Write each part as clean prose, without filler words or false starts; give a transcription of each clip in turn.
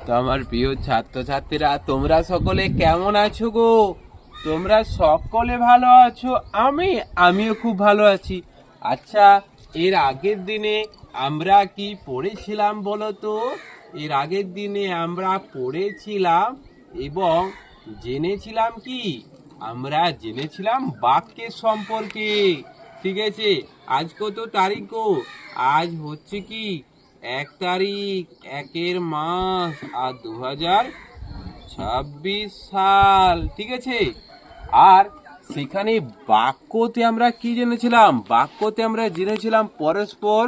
তো আমার প্রিয় ছাত্রছাত্রীরা, তোমরা সকলে কেমন আছো গো? তোমরা সকলে ভালো আছো? আমিও খুব ভালো আছি। আচ্ছা, এর আগের দিনে আমরা কি পড়েছিলাম বলো তো? এর আগের দিনে আমরা পড়েছিলাম এবং জেনেছিলাম কি? আমরা জেনেছিলাম বাক্যের সম্পর্কে। ঠিক আছে, আজ কত তারিখ গো? আজ হচ্ছে কি 1 তারিখ, 1 মাস আর 2026 সাল। ঠিক আছে, আর সেখানে বাক্যতে আমরা কি জেনেছিলাম? বাক্যতে আমরা জেনেছিলাম পরস্পর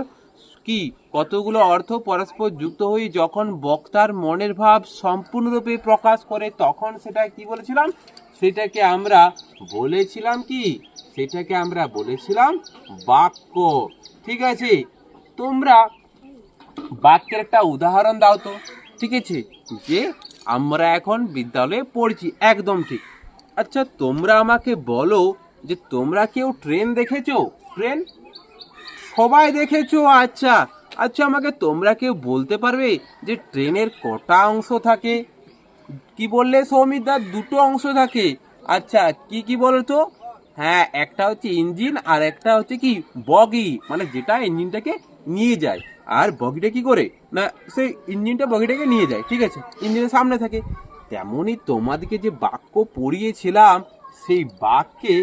কি কতগুলো অর্থ পরস্পর যুক্ত হয়ে যখন বক্তার মনের ভাব সম্পূর্ণরূপে প্রকাশ করে তখন সেটা কি বলেছিলাম? সেটাকে আমরা বলেছিলাম কি? সেটাকে আমরা বলেছিলাম বাক্য। ঠিক আছে, তোমরা বাক্যের একটা উদাহরণ দাও তো। ঠিক আছে, যে আমরা এখন বিদ্যালয়ে পড়ছি, একদম ঠিক। আচ্ছা, তোমরা আমাকে বলো যে তোমরা কেউ ট্রেন দেখেছো? ট্রেন সবাই দেখেছো? আচ্ছা আচ্ছা, আমাকে তোমরা কেউ বলতে পারবে যে ট্রেনের কটা অংশ থাকে? কি বললে সৌমিতদা? দুটো অংশ থাকে। আচ্ছা, কি কি বলো তো? হ্যাঁ, একটা হচ্ছে ইঞ্জিন আর একটা হচ্ছে কি বগি, মানে যেটা ইঞ্জিনটাকে নিয়ে যায়। আর বগিটা কি করে না, সেই ইঞ্জিনটা বগিটাকে নিয়ে যায়। ঠিক আছে, ইঞ্জিনের সামনে থাকে। তেমনই তোমাদেরকে যে বাক্য পড়িয়েছিলাম, সেই বাক্যে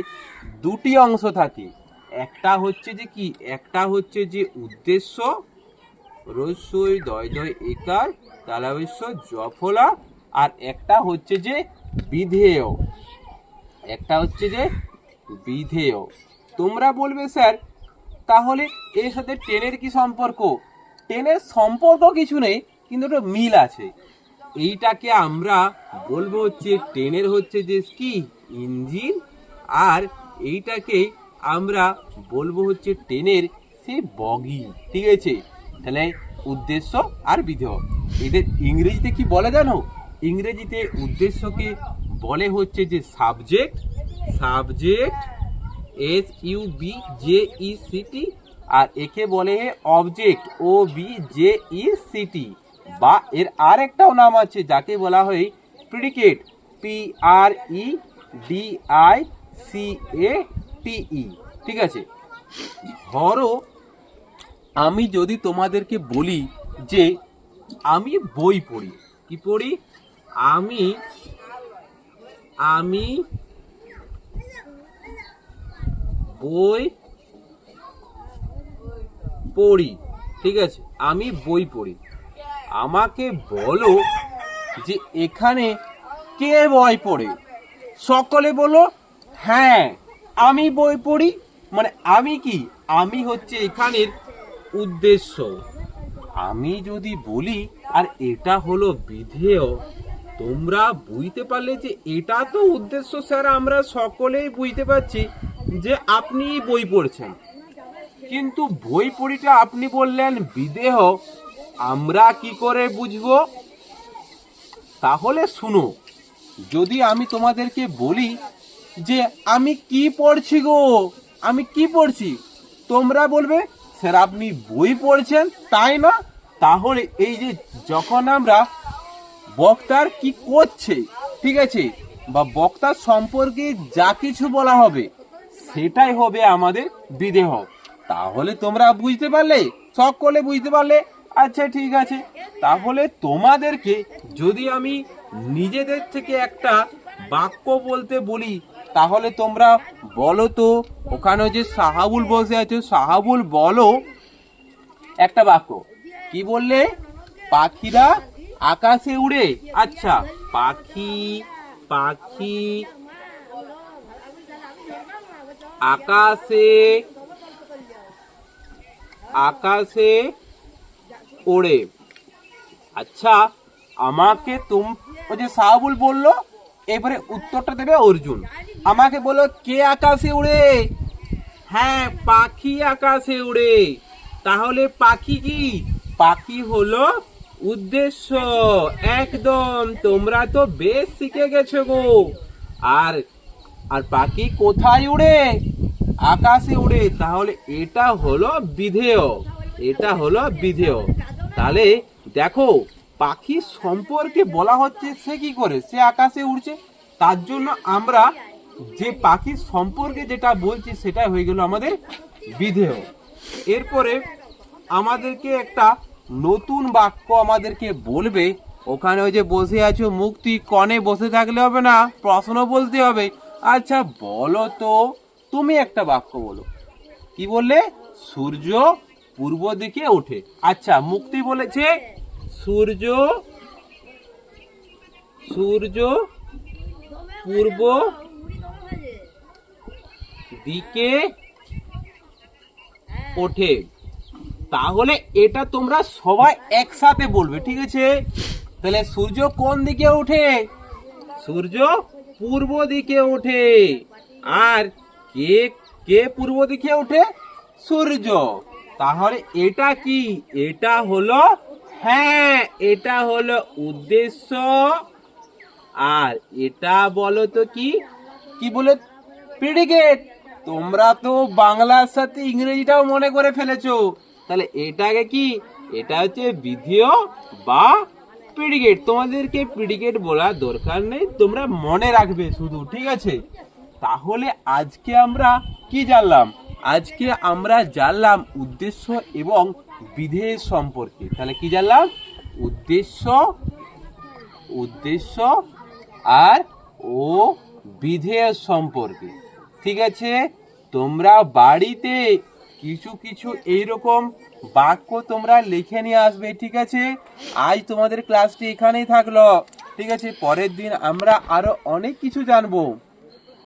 দুটি অংশ থাকে। একটা হচ্ছে যে কি, একটা হচ্ছে যে উদ্দেশ্য, রস্যই দয় দয় একার তালাবস্য জফলা, আর একটা হচ্ছে যে বিধেয়। একটা হচ্ছে যে বিধেয়। তোমরা বলবে স্যার, তাহলে এর সাথে ট্রেনের কি সম্পর্ক? ট্রেনের সম্পর্ক কিছু নেই, কিন্তু একটা মিল আছে। এইটাকে আমরা বলবো হচ্ছে ট্রেনের হচ্ছে যে কি ইঞ্জিন, আর এইটাকে আমরা বলবো হচ্ছে ট্রেনের সে বগি। ঠিক আছে, তাহলে উদ্দেশ্য আর বিধেয়। এদের ইংরেজিতে কি বলে জানো? ইংরেজিতে উদ্দেশ্যকে বলে হচ্ছে যে সাবজেক্ট। সাবজেক্ট SUBJECT, আর একে বলে অবজেক্ট OBJECT, বা এর আরেকটাও নাম আছে যাকে বলা হয় প্রিডিকেট PREDICATE। ঠিক আছে, ধরো আমি যদি তোমাদেরকে বলি যে আমি বই পড়ি। কি পড়ি? আমি আমি বই পড়ি। ঠিক আছে, আমি বই পড়ি। আমাকে বলো যে এখানে কে বই পড়ে? সকলে বলো হ্যাঁ, আমি বই পড়ি। মানে আমি কি? আমি হচ্ছে এখানের উদ্দেশ্য। আমি যদি বলি আর এটা হলো বিধেয়, তোমরা বুঝতে পারলে যে এটা তো উদ্দেশ্য স্যার, আমরা সকলেই বুঝতে পারছি যে আপনি বই পড়ছেন, কিন্তু বই পড়িটা আপনি বললেন বিদেহ, আমরা কি করে বুঝবো? তাহলে শুনো, যদি আমি তোমাদেরকে বলি যে আমি কি পড়ছি গো, আমি কি পড়ছি, তোমরা বলবে স্যার আপনি বই পড়ছেন, তাই না? তাহলে এই যে যখন আমরা বক্তার কি করছে, ঠিক আছে, বা বক্তার সম্পর্কে যা কিছু বলা হবে সেটাই হবে আমাদের বিদেহ। তাহলে তোমরা বুঝতে পারলে? সকলে বুঝতে পারলে? আচ্ছা ঠিক আছে, তাহলে তোমাদেরকে যদি আমি নিজেদের থেকে একটা বাক্য বলতে বলি, তাহলে তোমরা বলো তো। ওখানে যে সাহাবুল বসে আছে, সাহাবুল বলো একটা বাক্য। কি বললে? পাখিরা আকাশে উড়ে। আচ্ছা, পাখি পাখি আকাশে আকাশে ওড়ে। আচ্ছা, আমাকে ওই যে সাহাবুল বললো, এবারে উত্তরটা দেবে অর্জুন। আমাকে বলো কে আকাশে উড়ে? হ্যাঁ, পাখি আকাশে উড়ে। তাহলে পাখি কি? পাখি হলো উদ্দেশ্য। একদম, তোমরা তো বেশ শিখে গেছো গো। আর আর পাখি কোথায় উড়ে? আকাশে উড়ে। তাহলে এটা হলো বিধেয়, এটা হলো বিধেয়। তাহলে দেখো, পাখি সম্পর্কে বলা হচ্ছে সে কি করে, সে আকাশে উড়ছে, তার জন্য আমরা যে পাখি সম্পর্কে যেটা বলছি সেটা হয়ে গেল আমাদের বিধেয়। এরপরে আমাদেরকে একটা নতুন বাক্য আমাদেরকে বলবে। ওখানে ওই যে বসে আছো মুক্তি, কনে বসে থাকলে হবে না, প্রশ্ন বলতে হবে। আচ্ছা বলো তো, তুমি একটা বাক্য বলো। কি বললে? সূর্য পূর্ব দিকে ওঠে। আচ্ছা মুক্তি বলেছে সূর্য সূর্য পূর্ব দিকে ওঠে। তাহলে এটা তোমরা সবাই একসাথে বলবে, ঠিক আছে? তাহলে সূর্য কোন দিকে ওঠে? সূর্য পূর্ব দিকে ওঠে। আর কে কে পূর্ব দিকে ওঠে? সূর্য। তাহলে এটা কি? এটা হলো, হ্যাঁ এটা হলো উদ্দেশ্য। আর এটা বলো তো কি, কি বলে? প্রেডিকেট। তোমরা তো বাংলার সাথে ইংরেজিটাও মনে করে ফেলেছো। তাহলে এটাকে কি? এটা হচ্ছে বিধেয় বা প্রেডিকেট। তোমাদেরকে প্রেডিকেট বলার দরকার নেই, তোমরা মনে রাখবে শুধু, ঠিক আছে? তাহলে আজকে আমরা কি জানলাম? আজকে আমরা জানলাম উদ্দেশ্য এবং বিধেয় সম্পর্কে। তাহলে কি জানলাম? উদ্দেশ্য উদ্দেশ্য আর ও বিধেয় সম্পর্কে, ঠিক আছে? তোমরা বাড়িতে কিছু কিছু এইরকম বাক্য তোমরা লিখে নিয়ে আসবে, ঠিক আছে? আজ তোমাদের ক্লাসটি এখানেই থাকলো, ঠিক আছে? পরের দিন আমরা আরো অনেক কিছু জানবো।